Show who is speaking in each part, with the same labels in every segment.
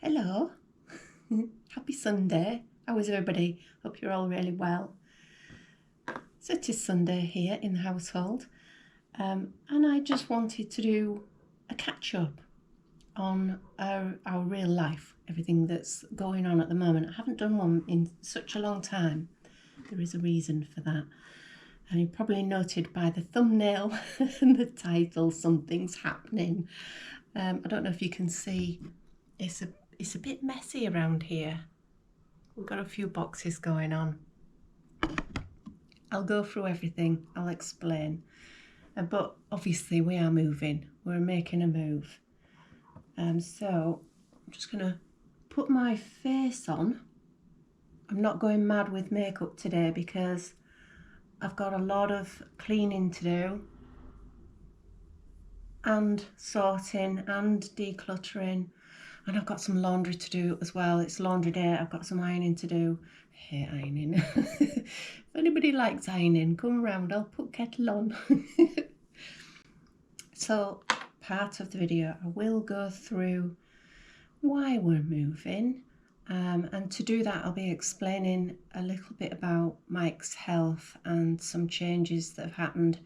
Speaker 1: Hello, happy Sunday. How is everybody? Hope you're all really well. So it is Sunday here in the household, and I just wanted to do a catch up on our real life, everything that's going on at the moment. I haven't done one in such a long time. There is a reason for that. And you probably noted by the thumbnail and the title, something's happening. I don't know if you can see, it's a bit messy around here. We've got a few boxes going on. I'll go through everything, I'll explain. But obviously we are moving, we're making a move. So I'm just going to put my face on. I'm not going mad with makeup today because I've got a lot of cleaning to do and sorting and decluttering, and I've got some laundry to do as well. It's laundry day. I've got some ironing to do. I hate ironing. If anybody likes ironing, come round, I'll put kettle on. So part of the video I will go through why we're moving, and to do that I'll be explaining a little bit about Mike's health and some changes that have happened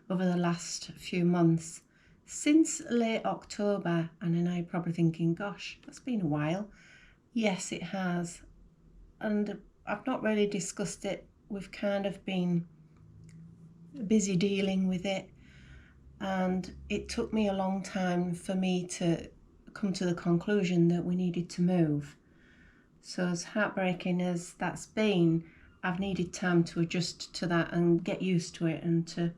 Speaker 1: over the last few months since late October. And I know you're probably thinking, gosh, that's been a while. Yes, it has, and I've not really discussed it. We've kind of been busy dealing with it, and it took me a long time for me to come to the conclusion that we needed to move. So as heartbreaking as that's been, I've needed time to adjust to that and get used to it, and to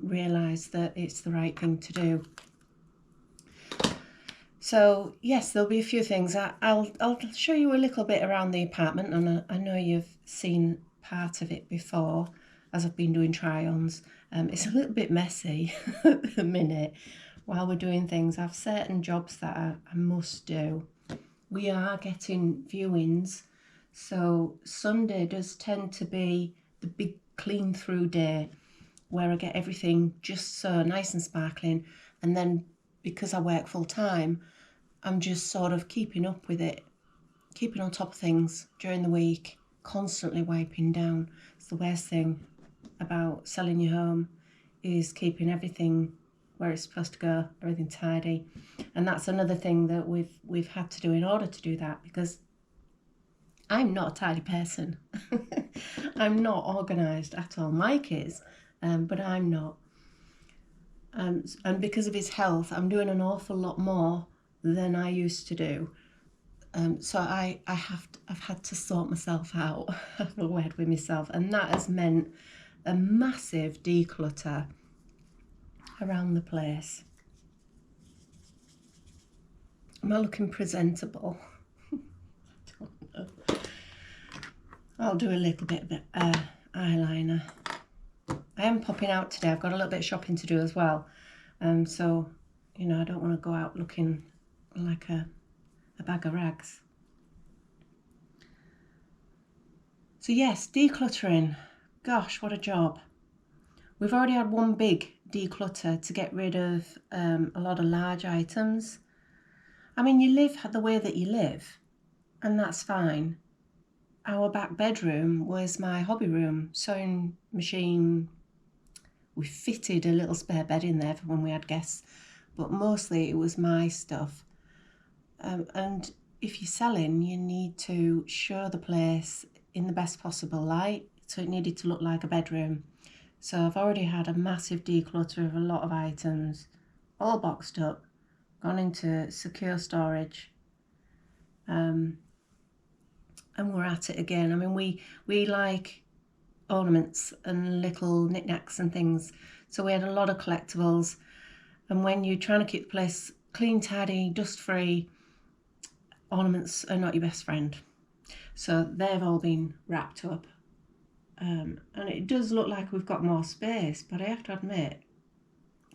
Speaker 1: realise that it's the right thing to do. So yes, there'll be a few things. I'll show you a little bit around the apartment, and I know you've seen part of it before as I've been doing try-ons. It's a little bit messy at the minute while we're doing things. I've certain jobs that I must do. We are getting viewings, so Sunday does tend to be the big clean through day where I get everything just so nice and sparkling. And then because I work full time, I'm just sort of keeping up with it, keeping on top of things during the week, constantly wiping down. It's the worst thing about selling your home, is keeping everything where it's supposed to go, everything tidy. And that's another thing that we've had to do in order to do that, because I'm not a tidy person. I'm not organised at all. Mike is, but I'm not. And because of his health, I'm doing an awful lot more than I used to do. So I've had to sort myself out, have a word with myself, and that has meant a massive declutter around the place. Am I looking presentable? I don't know. I'll do a little bit of eyeliner. I am popping out today. I've got a little bit of shopping to do as well. So, you know, I don't want to go out looking like a bag of rags. So yes, decluttering. Gosh, what a job. We've already had one big declutter to get rid of a lot of large items. I mean, you live the way that you live, and that's fine. Our back bedroom was my hobby room, sewing machine. We fitted a little spare bed in there for when we had guests, but mostly it was my stuff. And if you're selling, you need to show the place in the best possible light, so it needed to look like a bedroom. So I've already had a massive declutter of a lot of items, all boxed up, gone into secure storage, and we're at it again. I mean, we like ornaments and little knickknacks and things, so we had a lot of collectibles. And when you're trying to keep the place clean, tidy, dust free, ornaments are not your best friend. So they've all been wrapped up, and it does look like we've got more space, but I have to admit,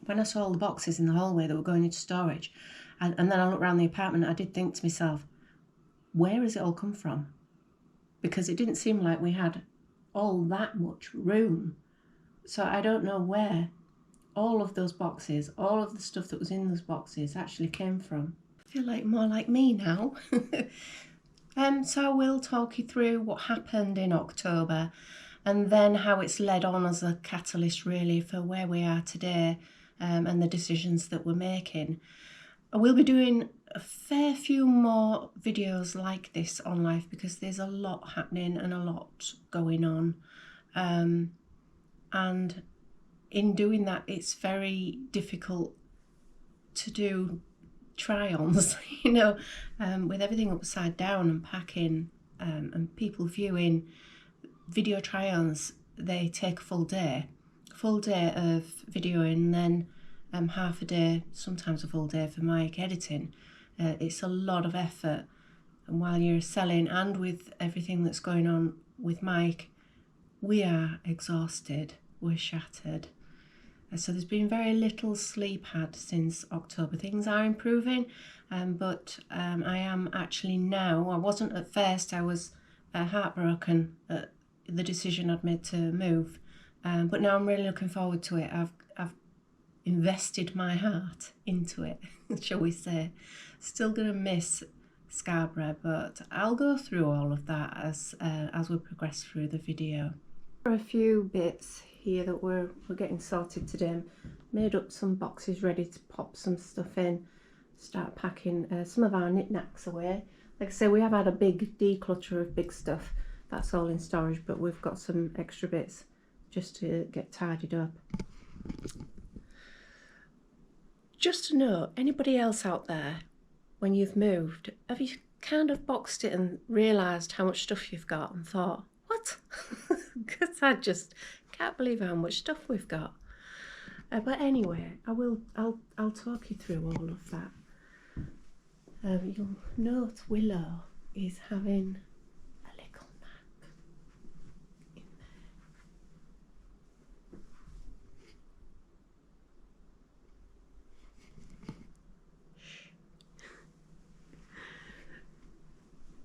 Speaker 1: when I saw all the boxes in the hallway that were going into storage, and then I looked around the apartment, I did think to myself, where has it all come from? Because it didn't seem like we had all that much room. So I don't know where all of those boxes, all of the stuff that was in those boxes actually came from. feel like more like me now. So I will talk you through what happened in October and then how it's led on as a catalyst really for where we are today, and the decisions that we're making. I will be doing a fair few more videos like this on life because there's a lot happening and a lot going on. And in doing that, it's very difficult to do try-ons, you know, with everything upside down and packing, and people viewing video try-ons. They take a full day of videoing, then half a day, sometimes a full day for mic editing. It's a lot of effort, and while you're selling and with everything that's going on with Mike, we are exhausted, we're shattered. So there's been very little sleep had since October. Things are improving, but I am actually now. I wasn't at first. I was heartbroken at the decision I'd made to move, but now I'm really looking forward to it. I've invested my heart into it, shall we say. Still gonna miss Scarborough, but I'll go through all of that as we progress through the video. There are a few bits here that we're getting sorted today. Made up some boxes ready to pop some stuff in, start packing some of our knickknacks away. Like I say, we have had a big declutter of big stuff. That's all in storage, but we've got some extra bits just to get tidied up. Just to know, anybody else out there, when you've moved, have you kind of boxed it and realised how much stuff you've got and thought, what? Because I just can't believe how much stuff we've got. But anyway, I'll talk you through all of that. You'll note Willow is having a little nap in there.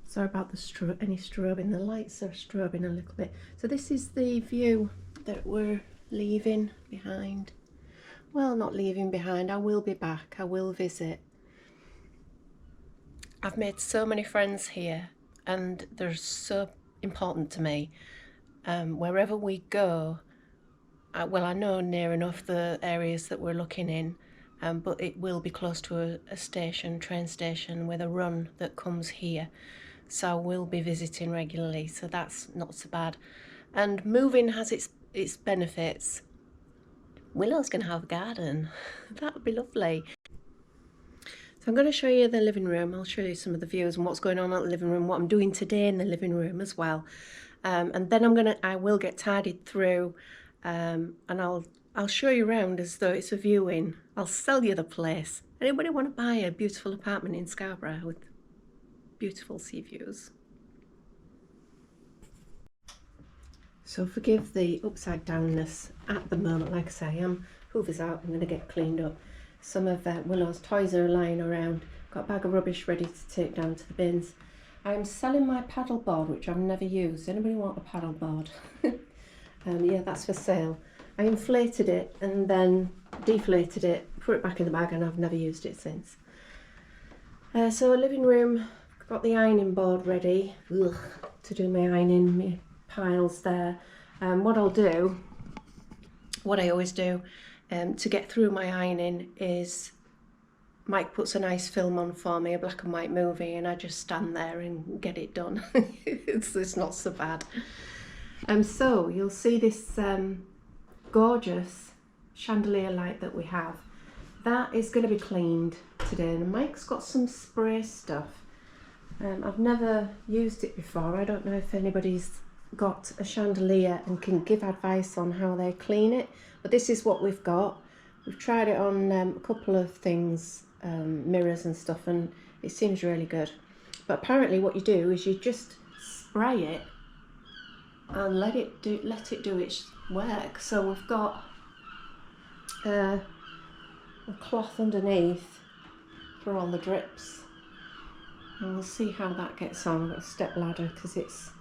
Speaker 1: Sorry about the any strobing. The lights are strobing a little bit. So this is the view that we're leaving behind. Well, not leaving behind. I will be back. I will visit. I've made so many friends here, and they're so important to me. Wherever we go, well, I know near enough the areas that we're looking in, but it will be close to a station, train station, with a run that comes here. So I will be visiting regularly, so that's not so bad. And moving has its benefits. Willow's going to have a garden. That would be lovely. So I'm going to show you the living room. I'll show you some of the views and what's going on at the living room, what I'm doing today in the living room as well. And then I will get tidied through, and I'll show you around as though it's a viewing. I'll sell you the place. Anybody want to buy a beautiful apartment in Scarborough with beautiful sea views? So forgive the upside downness at the moment. Like I say, hoover's out. I'm going to get cleaned up. Some of Willow's toys are lying around. Got a bag of rubbish ready to take down to the bins. I'm selling my paddle board, which I've never used. Anybody want a paddle board? Yeah, that's for sale. I inflated it and then deflated it, put it back in the bag, and I've never used it since. So living room, got the ironing board ready. Ugh, to do my ironing, my piles there. What I'll do, what I always do to get through my ironing is Mike puts a nice film on for me, a black and white movie, and I just stand there and get it done. It's not so bad. So you'll see this gorgeous chandelier light that we have. That is going to be cleaned today, and Mike's got some spray stuff. I've never used it before. I don't know if anybody's got a chandelier and can give advice on how they clean it, but this is what we've got. We've tried it on a couple of things, mirrors and stuff, and it seems really good. But apparently what you do is you just spray it and let it do its work. So we've got a cloth underneath for all the drips, and we'll see how that gets on. I've got a step ladder because it's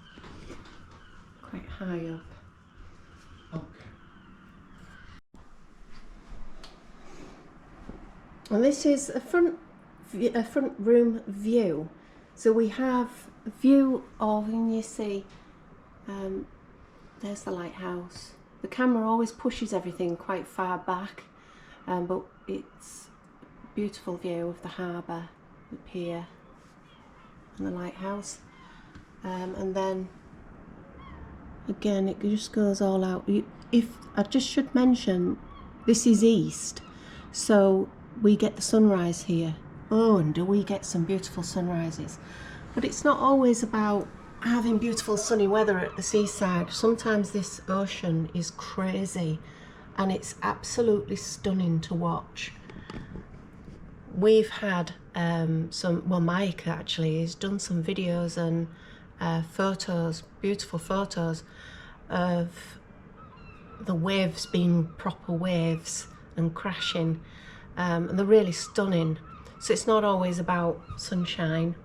Speaker 1: quite high up. Okay. And this is a front a front room view. So we have a view of, and you see, there's the lighthouse. The camera always pushes everything quite far back, but it's a beautiful view of the harbour, the pier and the lighthouse. And then again, it just goes all out. If I just should mention, this is east, so we get the sunrise here. Oh, and do we get some beautiful sunrises. But it's not always about having beautiful sunny weather at the seaside. Sometimes this ocean is crazy and it's absolutely stunning to watch. We've had Mike actually has done some videos and photos, beautiful photos of the waves being proper waves and crashing, and they're really stunning. So it's not always about sunshine.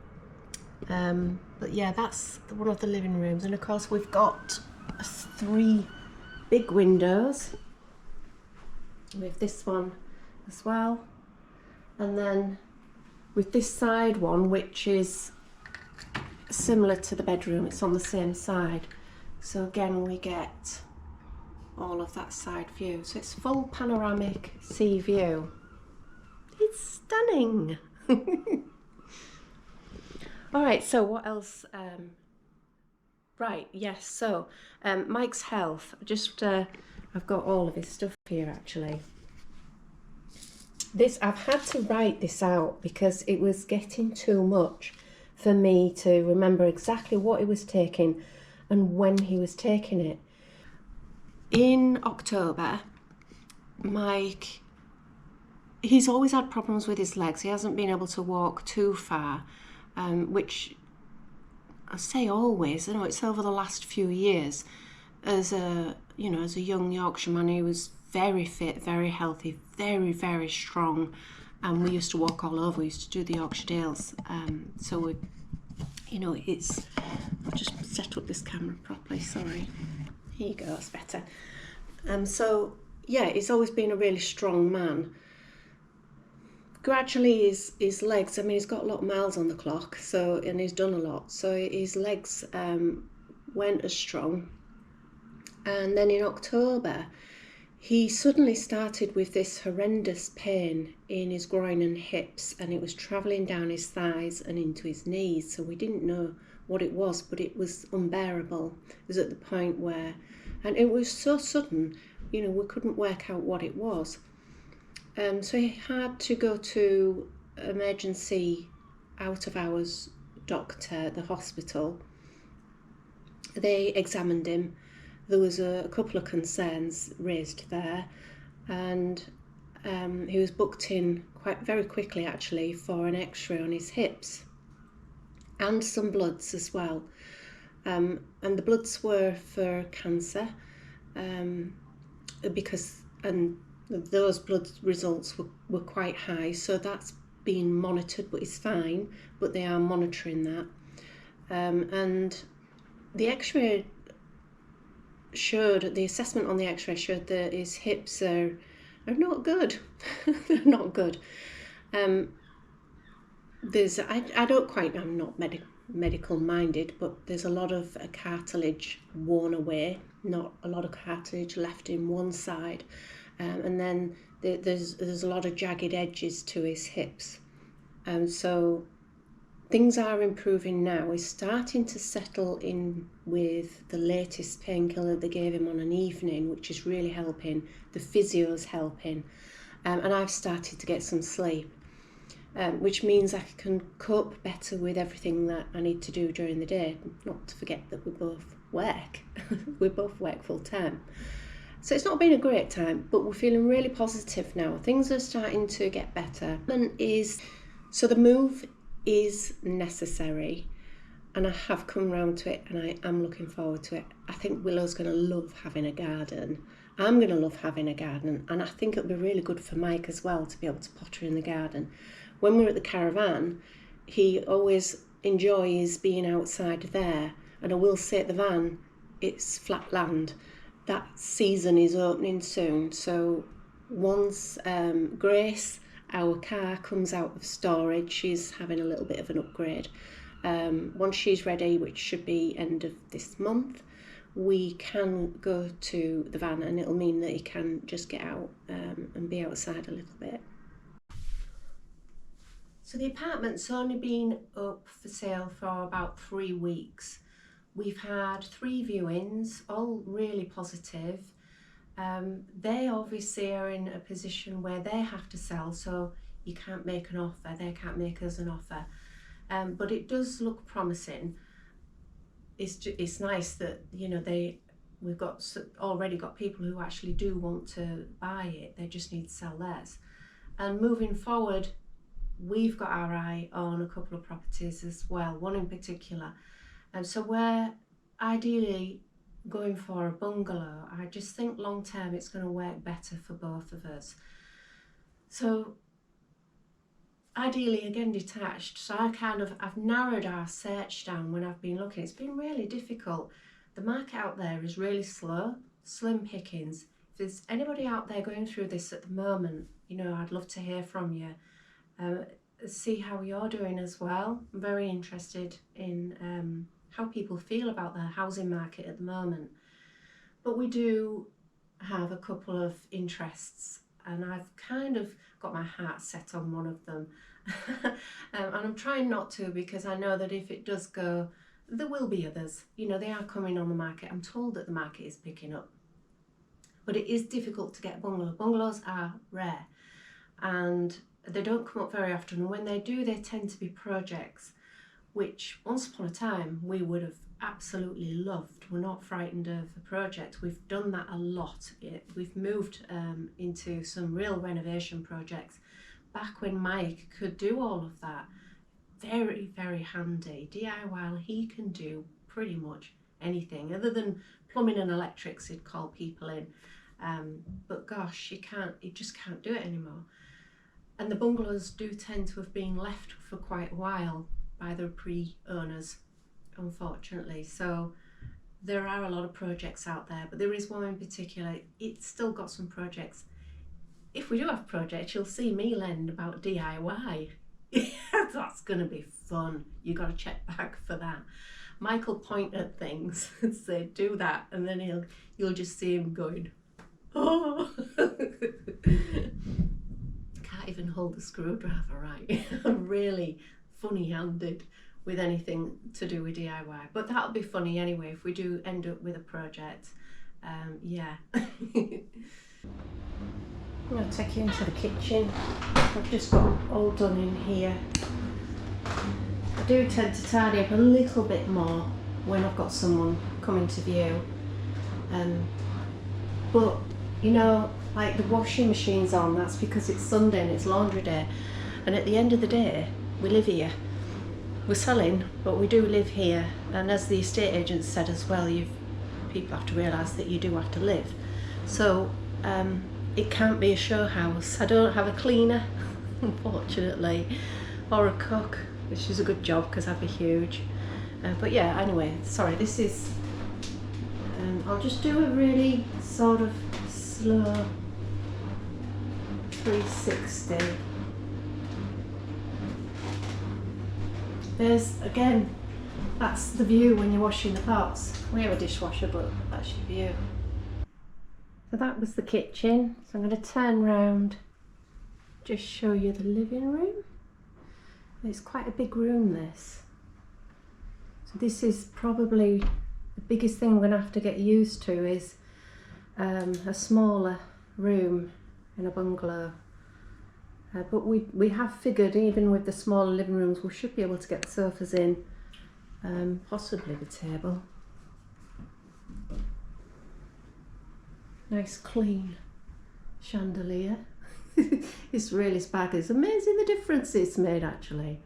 Speaker 1: But yeah, that's one of the living rooms, and of course we've got 3 big windows. We have this one as well, and then with this side one, which is similar to the bedroom, it's on the same side. So again, we get all of that side view. So it's full panoramic sea view. It's stunning. All right, so what else? Right, yes, so Mike's health. Just I've got all of his stuff here actually. I've had to write this out because it was getting too much for me to remember exactly what he was taking and when he was taking it. In October, Mike, he's always had problems with his legs. He hasn't been able to walk too far, which I say always, I know it's over the last few years. As a young Yorkshireman, he was very fit, very healthy, very, very strong, and we used to walk all over. We used to do the Yorkshire Dales. So I'll just set up this camera properly. Sorry. Here you go. That's better. So yeah, he's always been a really strong man. Gradually his legs, I mean, he's got a lot of miles on the clock, and he's done a lot, so his legs weren't as strong. And then in October, he suddenly started with this horrendous pain in his groin and hips, and it was travelling down his thighs and into his knees. So we didn't know what it was, but it was unbearable. It was at the point where, and it was so sudden, we couldn't work out what it was. So he had to go to emergency out-of-hours doctor at the hospital. They examined him. There was a couple of concerns raised there, and he was booked in very quickly actually for an x-ray on his hips and some bloods as well. And the bloods were for cancer, because those blood results were quite high, so that's being monitored, but it's fine, but they are monitoring that. And the x-ray showed, the assessment on the x-ray showed that his hips are not good. They're not good. I'm not medical minded, but there's a lot of cartilage worn away, not a lot of cartilage left in one side. And then there's a lot of jagged edges to his hips. So things are improving now. He's starting to settle in with the latest painkiller they gave him on an evening, which is really helping. The physio's helping. And I've started to get some sleep, which means I can cope better with everything that I need to do during the day. Not to forget that we both work. We both work full time. So it's not been a great time, but we're feeling really positive now. Things are starting to get better. So the move is necessary, and I have come round to it, and I am looking forward to it. I think Willow's going to love having a garden. I'm going to love having a garden, and I think it'll be really good for Mike as well to be able to potter in the garden. When we're at the caravan, he always enjoys being outside there, and I will say at the van, it's flat land. That season is opening soon, so once Grace Our car comes out of storage. She's having a little bit of an upgrade. Once she's ready, which should be end of this month, we can go to the van, and it'll mean that he can just get out and be outside a little bit. So the apartment's only been up for sale for about 3 weeks. We've had 3 viewings, all really positive. They obviously are in a position where they have to sell, so you can't make an offer, they can't make us an offer. But it does look promising. It's nice that, you know, we've already got people who actually do want to buy it. They just need to sell theirs. And moving forward, we've got our eye on a couple of properties as well, one in particular. And so we're ideally going for a bungalow. I just think long term it's going to work better for both of us. So ideally, again, detached. So I've narrowed our search down when I've been looking. It's been really difficult. The market out there is really slow, slim pickings. If there's anybody out there going through this at the moment, you know, I'd love to hear from you. See how you're doing as well. I'm very interested in how people feel about the housing market at the moment. But we do have a couple of interests, and I've kind of got my heart set on one of them. And I'm trying not to, because I know that if it does go, there will be others. You know, they are coming on the market. I'm told that the market is picking up. But it is difficult to get a bungalow. Bungalows are rare, and they don't come up very often. And when they do, they tend to be projects, which once upon a time we would have absolutely loved. We're not frightened of a project. We've done that a lot. We've moved into some real renovation projects back when Mike could do all of that. Very, very handy. DIY, he can do pretty much anything other than plumbing and electrics. He'd call people in. But gosh, you just can't do it anymore. And the bungalows do tend to have been left for quite a while by the pre-owners, unfortunately. So there are a lot of projects out there, but there is one in particular. It's still got some projects. If we do have projects, you'll see me lend about DIY. That's going to be fun. You got to check back for that. Michael point at things and say, do that, and then you'll just see him going, oh. Can't even hold the screwdriver right. I'm really funny-handed with anything to do with DIY, but that'll be funny anyway if we do end up with a project. Yeah. I'm going to take you into the kitchen. I've just got all done in here. I do tend to tidy up a little bit more when I've got someone coming to view. But you know, like the washing machine's on, that's because it's Sunday and it's laundry day. And at the end of the day, we live here. We're selling, but we do live here. And as the estate agent said as well, people have to realise that you do have to live. So it can't be a show house. I don't have a cleaner, unfortunately, or a cook, which is a good job because I'd be huge. But yeah, anyway, sorry, this is, I'll just do a really sort of slow 360. There's, again, that's the view when you're washing the pots. We have a dishwasher, but that's your view. So that was the kitchen. So I'm going to turn round, just show you the living room. It's quite a big room, this. So this is probably the biggest thing I'm going to have to get used to is a smaller room in a bungalow. But we have figured, even with the smaller living rooms, we should be able to get the sofas in, possibly the table. Nice clean chandelier. It's really sparkly. It's amazing the difference it's made, actually.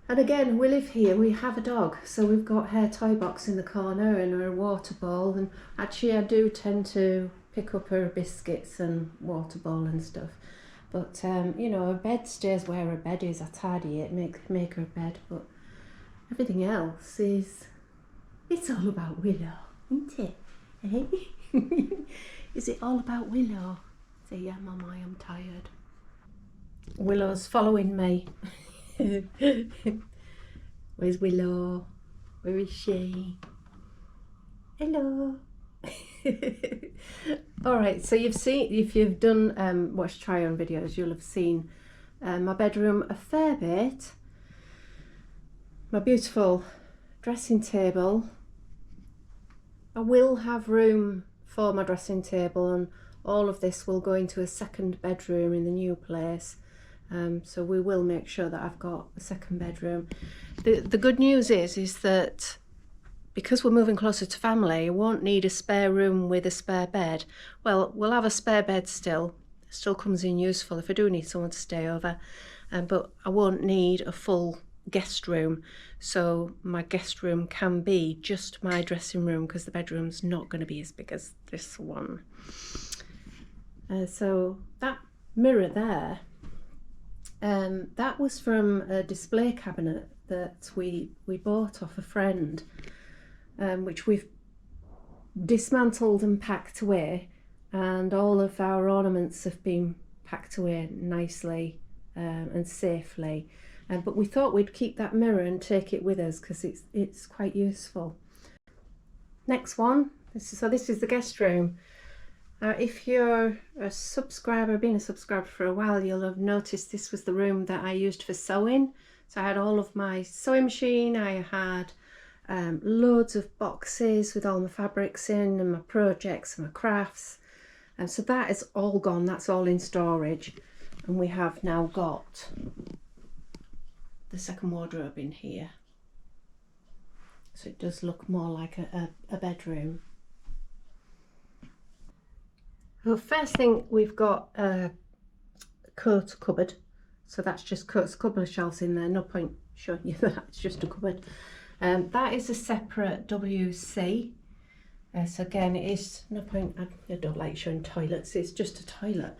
Speaker 1: And again, we live here, we have a dog, so we've got her toy box in the corner and her water bowl, and actually I do tend to pick up her biscuits and water bowl and stuff. But you know, her bed stays where her bed is. I tidy it, make her bed, but everything else it's all about Willow, isn't it? Eh? Is it all about Willow? See ya, Mum, I am tired. Willow's following me. Where's Willow? Where is she? Hello. Alright, so you've seen, if you've done watched try on videos, you'll have seen my bedroom a fair bit. My beautiful dressing table. I will have room for my dressing table, and all of this will go into a second bedroom in the new place. So we will make sure that I've got a second bedroom. The good news is that because we're moving closer to family, I won't need a spare room with a spare bed. Well, we'll have a spare bed still. It still comes in useful if I do need someone to stay over. But I won't need a full guest room. So my guest room can be just my dressing room, because the bedroom's not going to be as big as this one. So that mirror there, that was from a display cabinet that we bought off a friend. Which we've dismantled and packed away, and all of our ornaments have been packed away nicely and safely. But we thought we'd keep that mirror and take it with us because it's quite useful. Next one, this is the guest room. If you're a subscriber, been a subscriber for a while, you'll have noticed this was the room that I used for sewing. So I had all of my sewing machine, I had loads of boxes with all my fabrics in, and my projects and my crafts, and so that is all gone. That's all in storage, and we have now got the second wardrobe in here, so it does look more like a bedroom. Well, first thing, we've got a coat cupboard, so that's just coats, a couple of shelves in there, no point showing you that, it's just a cupboard. That is a separate WC. So again, it is no point, I don't like showing toilets, it's just a toilet.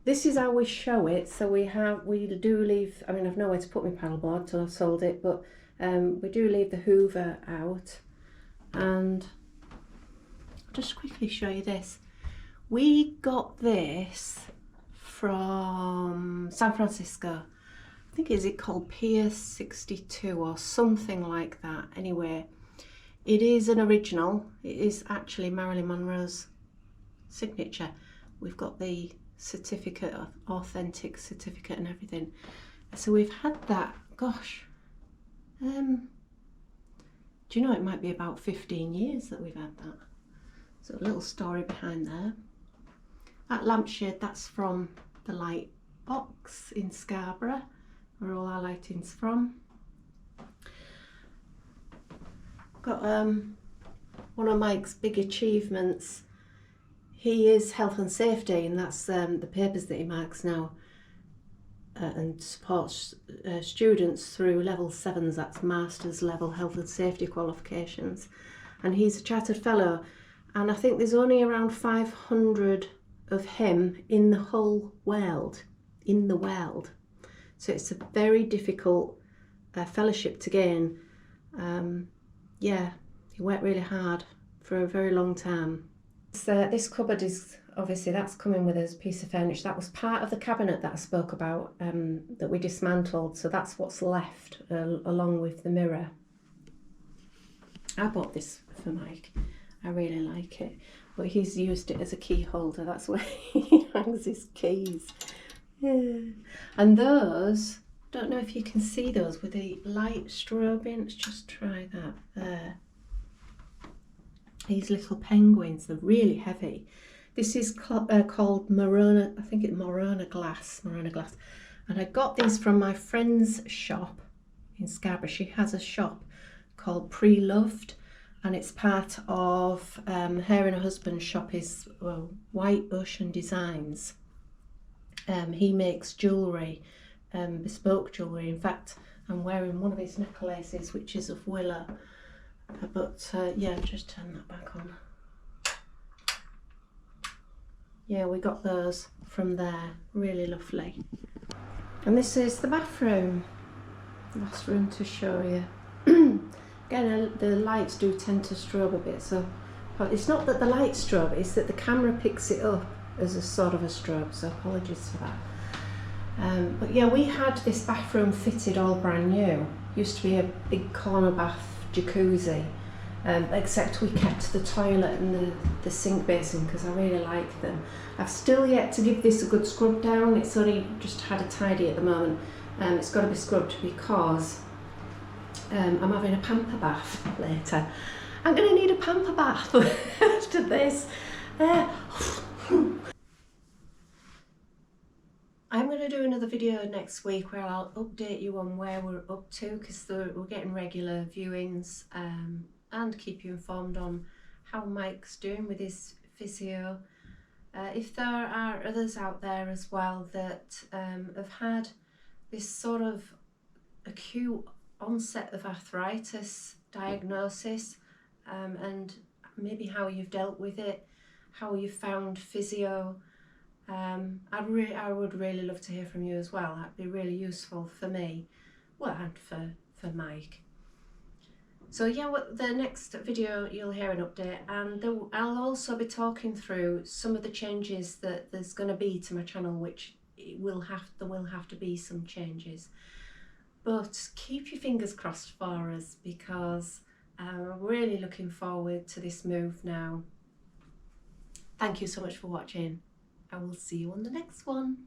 Speaker 1: This is how we show it. So we do leave, I mean, I've nowhere to put my paddleboard till I've sold it, but we do leave the Hoover out. And I'll just quickly show you this. We got this from San Francisco. I think, is it called Pier 62 or something like that? Anyway, it is an original. It is actually Marilyn Monroe's signature. We've got the certificate, authentic certificate and everything. So we've had that, gosh, do you know, it might be about 15 years that we've had that. So a little story behind there. That lampshade, that's from the Light Box in Scarborough, where all our lighting's from. Got one of Mike's big achievements. He is health and safety, and that's the papers that he marks now and supports students through level 7s, that's master's level health and safety qualifications. And he's a chartered fellow, and I think there's only around 500 of him in the whole world, So it's a very difficult fellowship to gain. Yeah, he worked really hard for a very long time. So this cupboard is, obviously that's coming with us, piece of furniture. That was part of the cabinet that I spoke about that we dismantled. So that's what's left along with the mirror. I bought this for Mike. I really like it. But he's used it as a key holder. That's where he hangs his keys. Yeah. And those, don't know if you can see those with the light strobing. Let's just try that there. These little penguins, they're really heavy. This is called Morona, I think it's Morona glass. And I got these from my friend's shop in Scarborough. She has a shop called Pre-Loved, and it's part of her and her husband's shop is White Ocean Designs. He makes jewellery, bespoke jewellery. In fact, I'm wearing one of his necklaces, which is of willow. But yeah, just turn that back on. Yeah, we got those from there, really lovely. And this is the bathroom. Last room to show you. Again, the lights do tend to strobe a bit, so but it's not that the lights strobe, it's that the camera picks it up as a sort of a stroke, so apologies for that. But yeah, we had this bathroom fitted all brand new. Used to be a big corner bath jacuzzi, except we kept the toilet and the sink basin because I really like them. I've still yet to give this a good scrub down. It's only just had a tidy at the moment. It's got to be scrubbed because I'm having a pamper bath later. I'm going to need a pamper bath after this. I'm going to do another video next week where I'll update you on where we're up to, because we're getting regular viewings, and keep you informed on how Mike's doing with his physio. If there are others out there as well that have had this sort of acute onset of arthritis diagnosis, and maybe how you've dealt with it, how you found physio, I would really love to hear from you as well. That'd be really useful for me, well, and for Mike. So yeah, the next video you'll hear an update, and I'll also be talking through some of the changes that there's going to be to my channel, which there will have to be some changes. But keep your fingers crossed for us, because I'm really looking forward to this move now. Thank you so much for watching. I will see you on the next one.